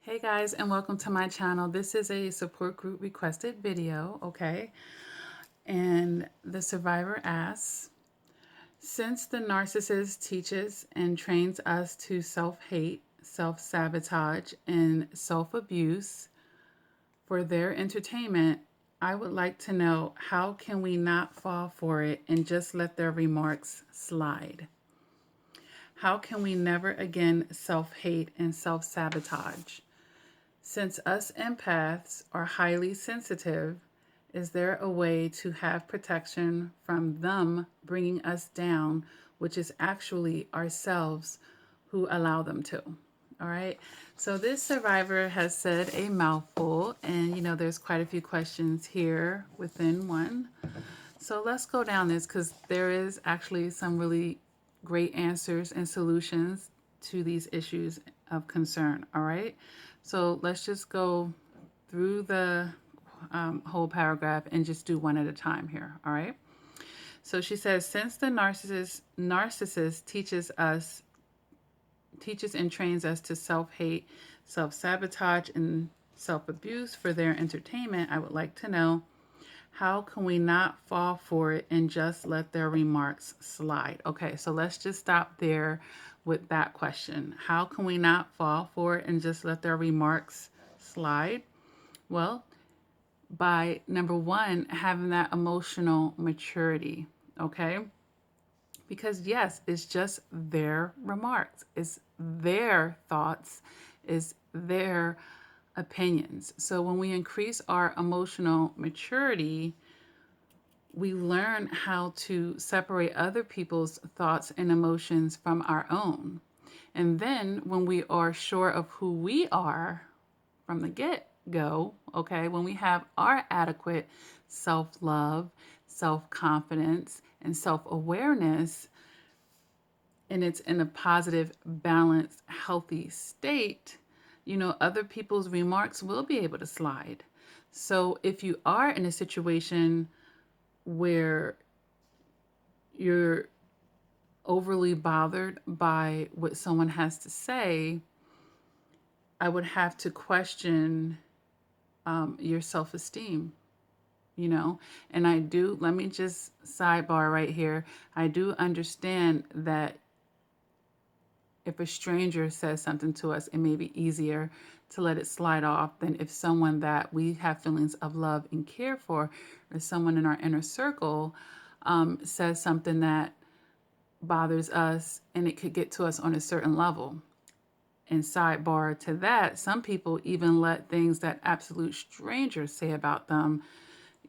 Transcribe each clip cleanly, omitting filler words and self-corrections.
Hey guys, and welcome to my channel. This is a support group requested video, okay? And the survivor asks, since the narcissist teaches and trains us to self-hate, self-sabotage, and self-abuse for their entertainment, I would like to know, how can we not fall for it and just let their remarks slide? How can we never again self-hate and self-sabotage? Since us empaths are highly sensitive, is there a way to have protection from them bringing us down, which is actually ourselves who allow them to? All right. So this survivor has said a mouthful, and there's quite a few questions here within one. So let's go down this because there is actually some really great answers and solutions to these issues of concern. All right. So let's just go through the whole paragraph and just do one at a time here. All right. So she says, since the narcissist teaches and trains us to self-hate, self-sabotage, and self-abuse for their entertainment, I would like to know, how can we not fall for it and just let their remarks slide? Okay, so let's just stop there with that question. How can we not fall for it and just let their remarks slide? Well, by number one, having that emotional maturity, okay? Because yes, it's just their remarks, it's their thoughts, it's their opinions. So when we increase our emotional maturity, we learn how to separate other people's thoughts and emotions from our own. And then when we are sure of who we are from the get-go, okay, when we have our adequate self-love, self-confidence, and self-awareness, and it's in a positive, balanced, healthy state, other people's remarks will be able to slide. So if you are in a situation where you're overly bothered by what someone has to say, I would have to question your self-esteem, And let me just sidebar right here. I do understand that if a stranger says something to us, it may be easier to let it slide off than if someone that we have feelings of love and care for, or someone in our inner circle, says something that bothers us and it could get to us on a certain level. And sidebar to that, some people even let things that absolute strangers say about them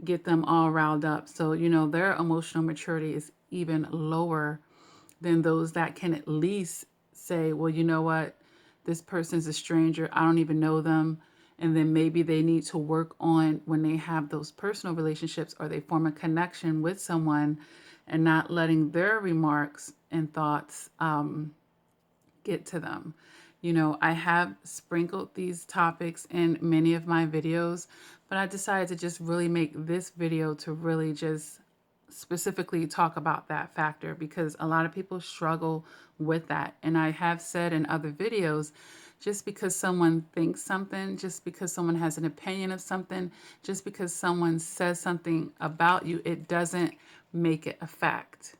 get them all riled up. So, their emotional maturity is even lower than those that can at least say, well, you know what, this person's a stranger, I don't even know them. And then maybe they need to work on when they have those personal relationships or they form a connection with someone and not letting their remarks and thoughts get to them. I have sprinkled these topics in many of my videos, but I decided to just really make this video to really just specifically talk about that factor because a lot of people struggle with that. And I have said in other videos, just because someone thinks something, just because someone has an opinion of something, just because someone says something about you, it doesn't make it a fact.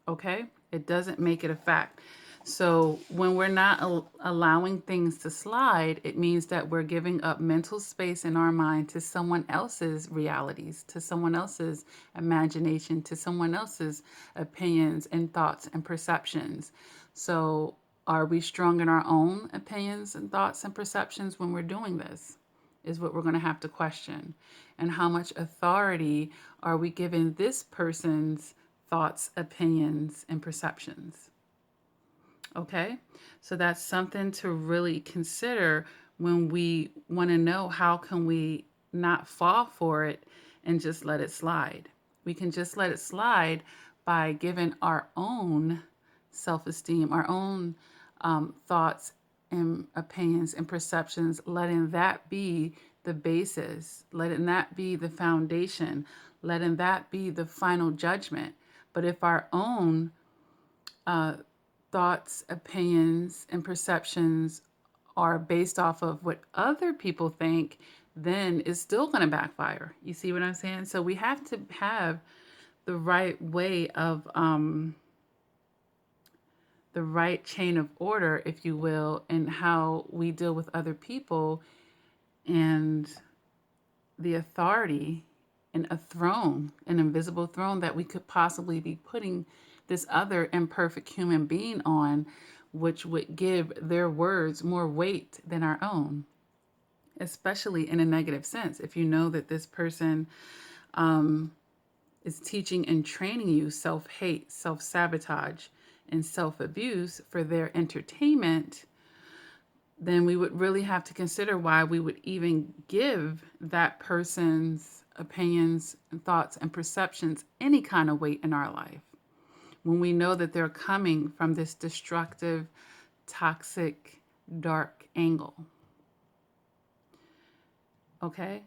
Okay? It doesn't make it a fact. So when we're not allowing things to slide, it means that we're giving up mental space in our mind to someone else's realities, to someone else's imagination, to someone else's opinions and thoughts and perceptions. So are we strong in our own opinions and thoughts and perceptions when we're doing this? Is what we're going to have to question. And how much authority are we giving this person's thoughts, opinions, and perceptions? Okay, so that's something to really consider when we want to know, how can we not fall for it and just let it slide. We can just let it slide by giving our own self-esteem, our own thoughts and opinions and perceptions, letting that be the basis, letting that be the foundation, letting that be the final judgment. But if our own thoughts, opinions, and perceptions are based off of what other people think, then it's still going to backfire. You see what I'm saying? So we have to have the right way of the right chain of order, if you will, in how we deal with other people and the authority and a throne, an invisible throne that we could possibly be putting this other imperfect human being on, which would give their words more weight than our own, especially in a negative sense. If you know that this person is teaching and training you self-hate, self-sabotage, and self-abuse for their entertainment, then we would really have to consider why we would even give that person's opinions and thoughts and perceptions any kind of weight in our life when we know that they're coming from this destructive, toxic, dark angle. Okay?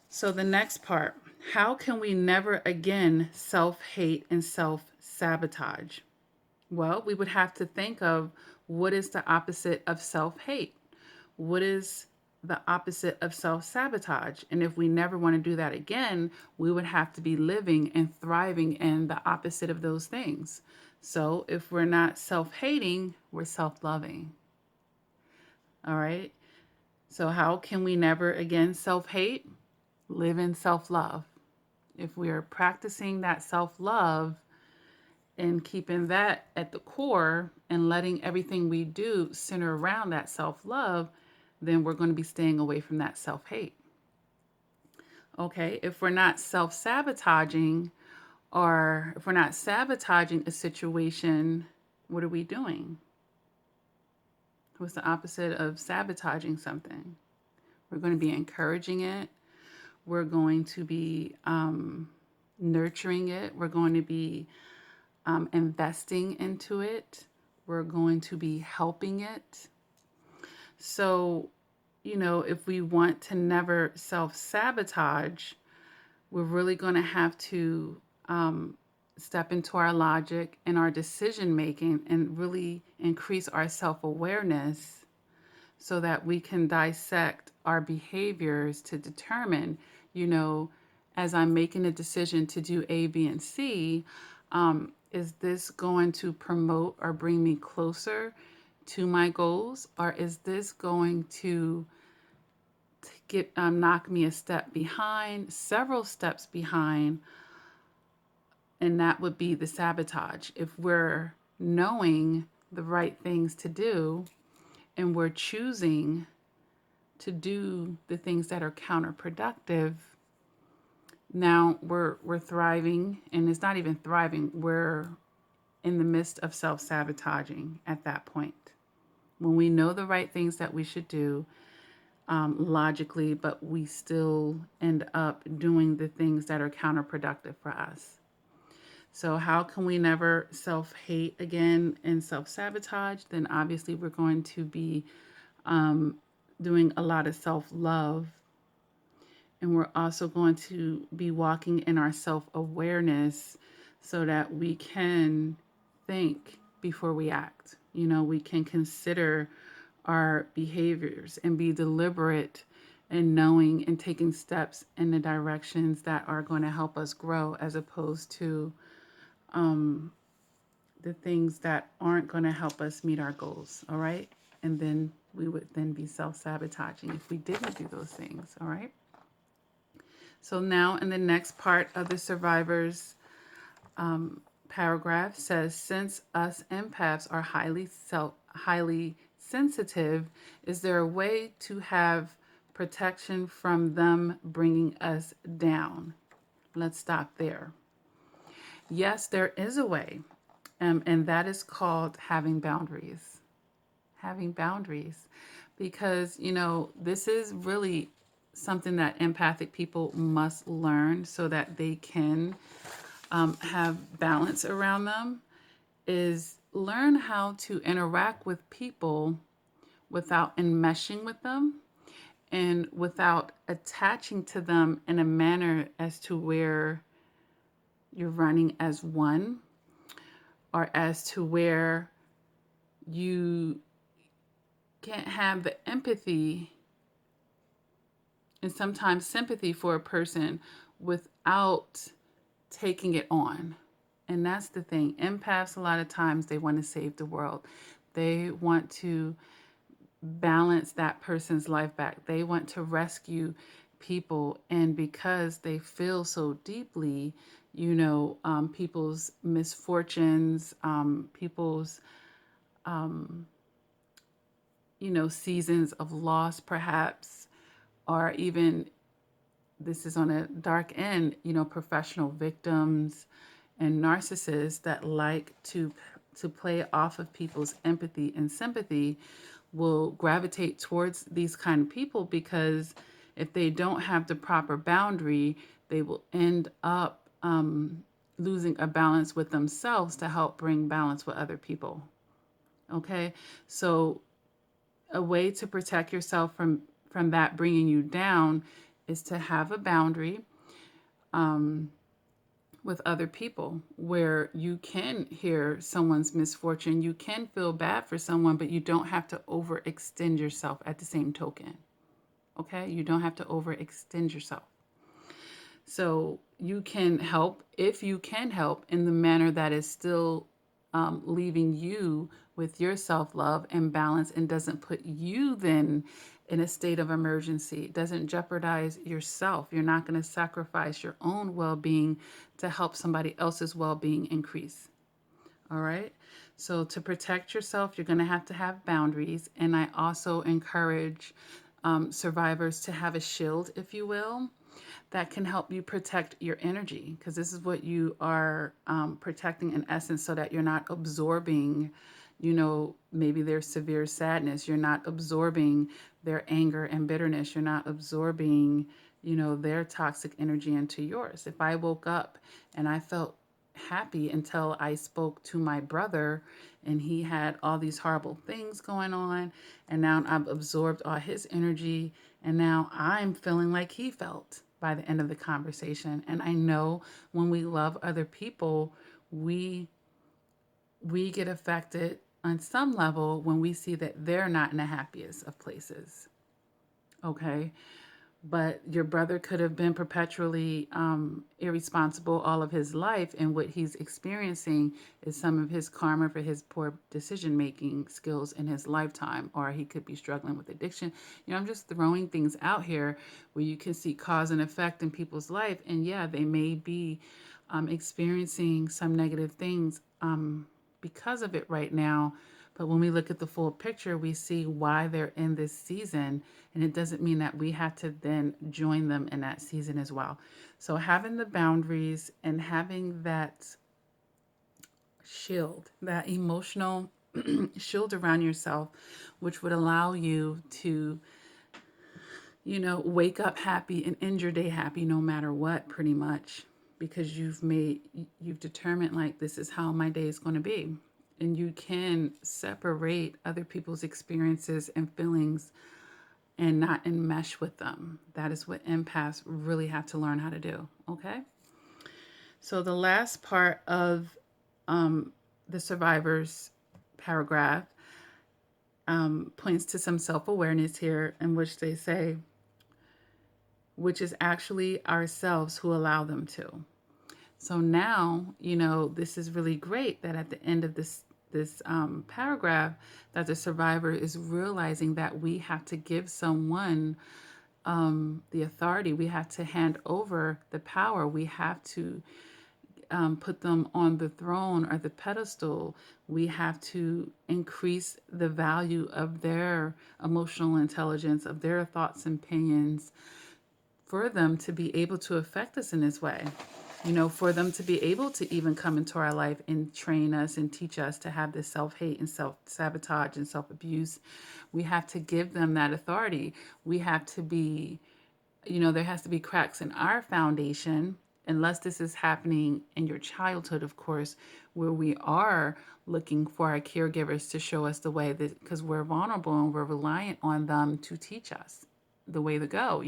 So the next part, how can we never again self-hate and self-sabotage? Well, we would have to think of what is the opposite of self-hate? What is the opposite of self-sabotage? And if we never want to do that again, we would have to be living and thriving in the opposite of those things. So if we're not self-hating, we're self-loving. All right? So how can we never again self-hate? Live in self-love. If we are practicing that self-love and keeping that at the core and letting everything we do center around that self-love, then we're going to be staying away from that self-hate. Okay, if we're not self-sabotaging or if we're not sabotaging a situation, what are we doing? What's the opposite of sabotaging something? We're going to be encouraging it. We're going to be nurturing it. We're going to be investing into it. We're going to be helping it. So, you know, if we want to never self-sabotage, we're really going to have to step into our logic and our decision making and really increase our self-awareness so that we can dissect our behaviors to determine, you know, as I'm making a decision to do A, B, and C, is this going to promote or bring me closer to my goals, or is this going to get knock me a step behind, several steps behind, and that would be the sabotage. If we're knowing the right things to do and we're choosing to do the things that are counterproductive, now we're thriving, and it's not even thriving, we're in the midst of self-sabotaging at that point. When we know the right things that we should do logically, but we still end up doing the things that are counterproductive for us. So how can we never self-hate again and self-sabotage? Then obviously we're going to be doing a lot of self-love. And we're also going to be walking in our self-awareness so that we can think before we act. You know, we can consider our behaviors and be deliberate in knowing and taking steps in the directions that are going to help us grow, as opposed to the things that aren't going to help us meet our goals. All right. And then we would then be self-sabotaging if we didn't do those things. All right. So now in the next part of the survivors paragraph says, since us empaths are highly sensitive, is there a way to have protection from them bringing us down? Let's stop there. Yes, there is a way, and that is called having boundaries. Having boundaries, because, you know, this is really something that empathic people must learn so that they can have balance around them, is learn how to interact with people without enmeshing with them and without attaching to them in a manner as to where you're running as one, or as to where you can't have the empathy and sometimes sympathy for a person without taking it on. And that's the thing. Empaths, a lot of times, they want to save the world. They want to balance that person's life back. They want to rescue people. And because they feel so deeply, people's misfortunes, people's, seasons of loss, perhaps, or even, this is on a dark end, professional victims and narcissists that like to play off of people's empathy and sympathy will gravitate towards these kind of people, because if they don't have the proper boundary, they will end up losing a balance with themselves to help bring balance with other people. Okay, so a way to protect yourself from that bringing you down is to have a boundary with other people where you can hear someone's misfortune, you can feel bad for someone, but you don't have to overextend yourself at the same token. Okay? You don't have to overextend yourself. So you can help, if you can help, in the manner that is still leaving you with your self-love and balance and doesn't put you then in a state of emergency. It doesn't jeopardize yourself. You're not going to sacrifice your own well-being to help somebody else's well-being increase. All right? So to protect yourself, you're going to have boundaries. And I also encourage survivors to have a shield, if you will, that can help you protect your energy, because this is what you are protecting in essence, so that you're not absorbing, maybe their severe sadness. You're not absorbing their anger and bitterness. You're not absorbing, their toxic energy into yours. If I woke up and I felt happy until I spoke to my brother and he had all these horrible things going on, and now I've absorbed all his energy, and now I'm feeling like he felt by the end of the conversation. And I know when we love other people, we get affected on some level when we see that they're not in the happiest of places. Okay? But your brother could have been perpetually irresponsible all of his life, and what he's experiencing is some of his karma for his poor decision-making skills in his lifetime, or he could be struggling with addiction. I'm just throwing things out here where you can see cause and effect in people's life, and yeah, they may be experiencing some negative things because of it right now. But when we look at the full picture, we see why they're in this season. And it doesn't mean that we have to then join them in that season as well. So having the boundaries and having that shield, that emotional shield around yourself, which would allow you to, wake up happy and end your day happy no matter what, pretty much, because you've determined, like, this is how my day is going to be. And you can separate other people's experiences and feelings and not enmesh with them. That is what empaths really have to learn how to do. Okay? So the last part of the survivor's paragraph points to some self-awareness here, in which they say, which is actually ourselves who allow them to. So now, this is really great that at the end of this paragraph, that the survivor is realizing that we have to give someone the authority. We have to hand over the power. We have to put them on the throne or the pedestal. We have to increase the value of their emotional intelligence, of their thoughts and opinions, for them to be able to affect us in this way. For them to be able to even come into our life and train us and teach us to have this self-hate and self-sabotage and self-abuse. We have to give them that authority. We have to be, there has to be cracks in our foundation, unless this is happening in your childhood, of course, where we are looking for our caregivers to show us the way, that because we're vulnerable and we're reliant on them to teach us the way to go,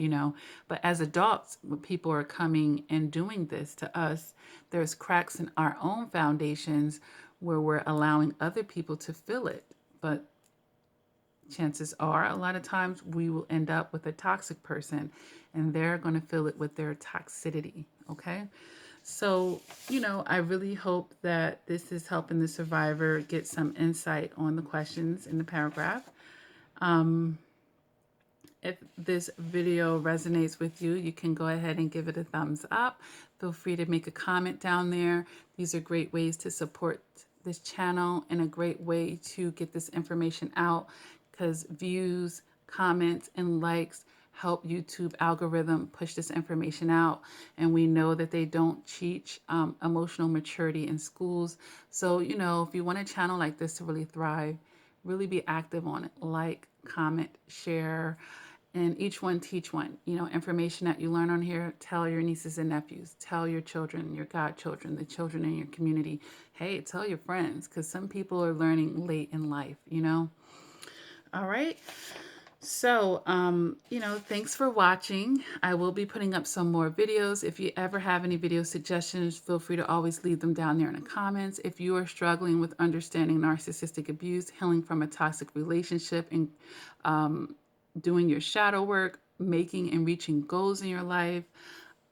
But as adults, when people are coming and doing this to us, there's cracks in our own foundations where we're allowing other people to fill it. But chances are a lot of times we will end up with a toxic person and they're going to fill it with their toxicity. Okay. So, I really hope that this is helping the survivor get some insight on the questions in the paragraph. Um, if this video resonates with you, you can go ahead and give it a thumbs up. Feel free to make a comment down there. These are great ways to support this channel and a great way to get this information out, because views, comments, and likes help YouTube algorithm push this information out. And we know that they don't teach emotional maturity in schools. So, if you want a channel like this to really thrive, really be active on it. Like, comment, share, and each one teach one. Information that you learn on here, tell your nieces and nephews, tell your children, your godchildren, the children in your community. Hey, tell your friends, because some people are learning late in life. All right. So, thanks for watching. I will be putting up some more videos. If you ever have any video suggestions, feel free to always leave them down there in the comments. If you are struggling with understanding narcissistic abuse, healing from a toxic relationship, and doing your shadow work, making and reaching goals in your life,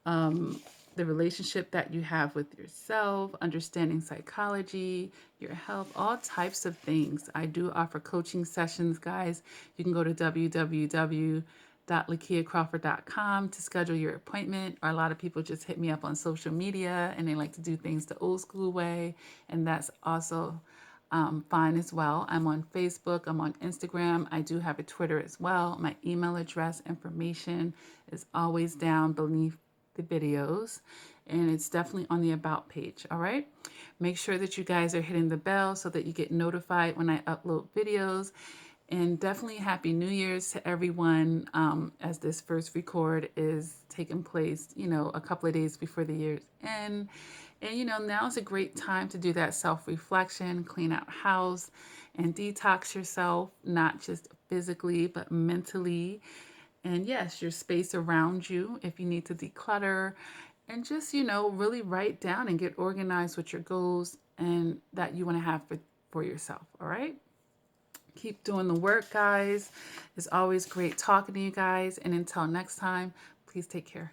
the relationship that you have with yourself, understanding psychology, your health, all types of things. I do offer coaching sessions, guys. You can go to www.lakiacrawford.com to schedule your appointment. Or a lot of people just hit me up on social media and they like to do things the old school way, and that's also fine as well. I'm on Facebook, I'm on Instagram, I do have a Twitter as well. My email address information is always down beneath the videos, and it's definitely on the about page. All right, make sure that you guys are hitting the bell so that you get notified when I upload videos. And definitely happy New Year's to everyone, as this first record is taking place, a couple of days before the year's end. And, now is a great time to do that self-reflection, clean out house, and detox yourself, not just physically, but mentally. And yes, your space around you, if you need to declutter, and just, really write down and get organized with your goals and that you want to have for yourself. All right. Keep doing the work, guys. It's always great talking to you guys. And until next time, please take care.